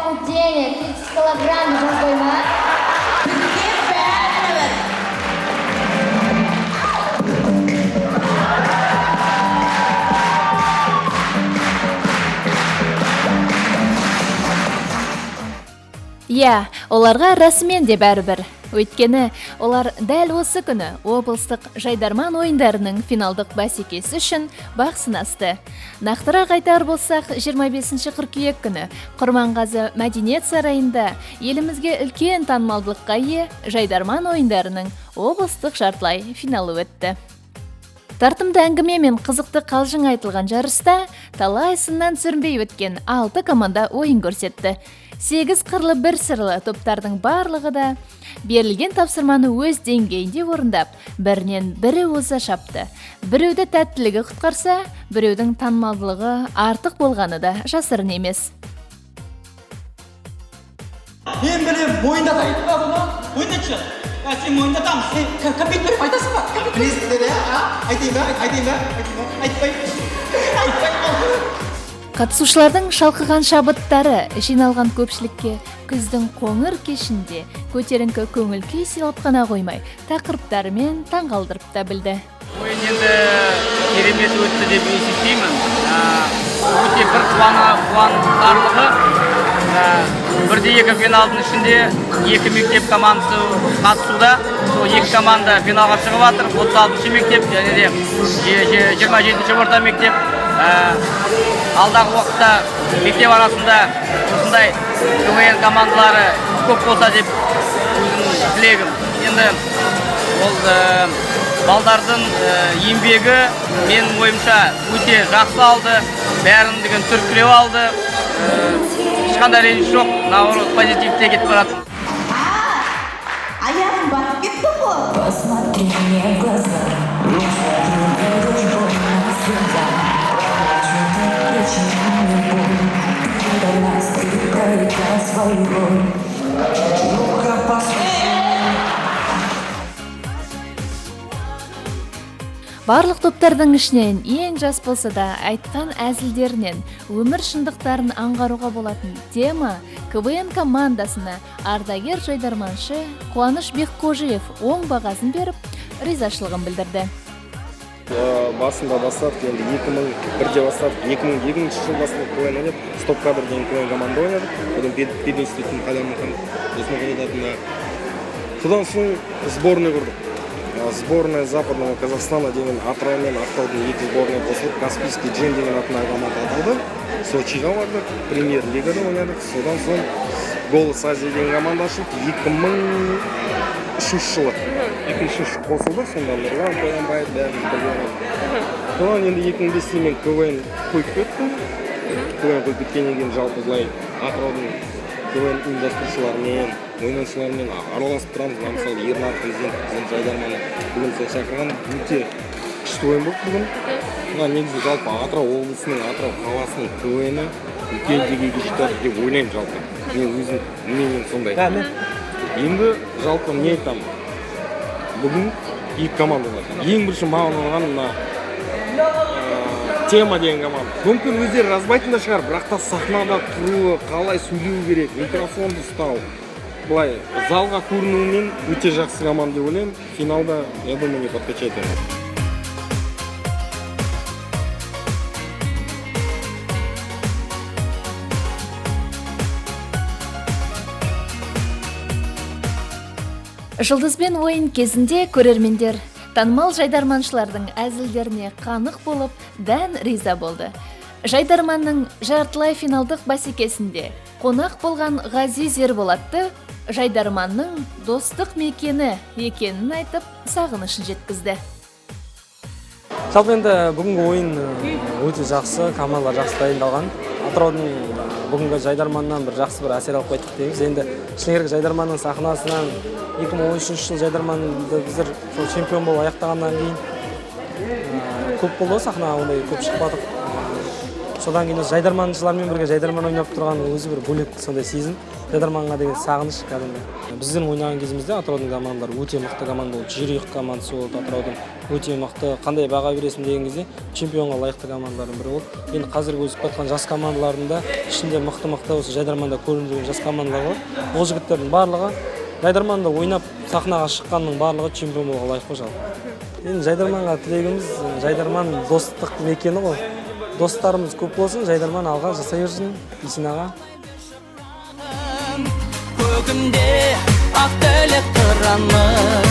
похудение 30 килограмм жазбай ма? Иә, оларға расымен де бәрібір. Өйткені олар дәл осы күні облыстық жайдарман ойындарының финалдық бәсекесі үшін бақ сынасты. Нақтырақ айтар болсақ, 25 қыркүйек күні Құрманғазы мәдениет сарайында елімізге үлкен танымалдылыққа ие жайдарман ойындарының облыстық жартылай финалы өтті. Тартымды әңгіме мен қызықты қалжың айтылған жарыста талай сыннан сүрінбей өткен 6 команда ойын көрсетті. 8 қырлы бір сырлы топтардың барлығы да берілген тапсырманы өз деңгейінде орындап, бірінен бірі оза шапты. Біреуді тәттілігі құтқарса, біреудің танымалдылығы артық болғаны да жасырын емес. Мен білем, мойындатайын ба бұны? Ойнатшы. Сен мойындатамыз. Кәмпит беріп айтасың ба? Білесіңдер, айтайын ба? Айтпай. Қатысушылардың шалқыған шабыттары жиналған көпшілікке күздің қоңыр кешінде көтеріңкі көңіл күй сыйлап қана қоймай, тақырыптарымен таңғалдырып та білді. Ойын енді керемет өтті деп есептеймін. Өте бір қуантарлығы. Бірде екі финалдың ішінде екі мектеп командасы қатысуда. Сол екі команда финалға шығып жатыр. 36-шы мектеп және де 27-ші орта мектеп. Алдағы уақытта мектеп арасында осындай КВН командалары көп болса деп өзімнің тілегім. Енді ол балдардың еңбегі менің ойымша өте жақсы алды, бәріндігін түркілеу алды. Ешқандай реніш жоқ, наоборот позитивте кетіп барады. Аяғым батып кетті ғой. Посмотри мне в глаза, Барлық топтардың ішінен ең жас болса да айтқан әзілдерінен өмір шындықтарын аңғаруға болатын тема КВН командасына ардагер жайдарманшы Қуаныш Бекқожиев оң бағасын беріп, ризашылығын білдірді. Басында бастап, енді 2001-де бастап, 2002 жыл бастап КВН ойнап, Стоп кадр деген КВН команда ойнады. Одан пединституттың Қалямұхан Есмағалидатында. Содан соң сборный құрдық. Сборная Западного Казахстана деген Атырау мен Ақтаудың екі сборная қосылып, Каспийский джем деген атына команда аталды. Сочиға бардық, премьер-лигада ойнадық. Содан соң Голос Азия деген команда ашылып, 2003 жылы. 2003 қосылдық, сонда Нұрлан Қоянбаев бәріміз бірге ойнадық. Содан енді 2005-те мен КВН қойып кеттім. КВН қойып кеткеннен кейін жалпы былай Атыраудың КВН ұйымдастырушылармен, ойнаушылармен араласып тұрамыз. Мысалы Ернар президент біздің жайдарманы бүгін сол шақырған өте күшті ойын болды бүгін. Негізі жалпы Атырау облысының, Атырау қаласының КВН-і үлкен деңгейге жетеді деп ойлаймын жалпы. Мен өзім мнением сондай. Енді жалпы не айтамын? Бүгін екі команда бар. Ең бірінші маған ұнаған мына тема деген команда. Мүмкін өздері жазбайтын да шығар, бірақ та сахнада тұруы, қалай сөйлеу керек, микрофонды ұстау. Былай залға көрінуімен өте жақсы команда деп ойлаймын. Финалда, я думаю, не подкачает. Жұлдызбен ойын кезінде көрермендер танымал жайдарманшылардың әзілдеріне қанық болып, дән риза болды. Жайдарманның жартылай финалдық бәсекесінде қонақ болған Ғазиз Ерболатты жайдарманның достық мекені екенін айтып, сағынышын жеткізді. Жалпы енді бүгінгі ойын өте жақсы, командалар жақсы дайындалған. Атыраудың бүгінгі жайдарманнан бір жақсы бір әсер алып қайттық дейміз. Енді шыны керек жайдарманның сахнасынан 2013 жыл жайдарманды біздер чемпион болып аяқтағаннан кейін көп болды сахна, ондай көп шықпадық. Содан кейін жайдарманшылармен бірге жайдарман ойнап тұрған өзі бір бөлек сондай сезім. жайдарманға деген сағыныш кәдімгі. Біздің ойнаған кезімізде атыраудың командалары өте мықты команда болды. Жүрек командасы болды атыраудың. Өте мықты. Қандай баға бересің деген кезде чемпионға лайықты командалардың бірі болды. Енді қазіргі өсіп жатқан жас командалардың да ішінде мықты осы жайдарманда көрініп жүрген жас командалар бар. Ол жігіттердің барлығы жайдарманда ойнап сахнаға шыққанның барлығы чемпион болуға лайық қой жалпы. Енді жайдарманға тілегіміз жайдарман достық мекені ғой. Достарымыз көп болсын, жайдарман алға жасай берсін, Исин аға. Көгімде ақ тілек тұрамын.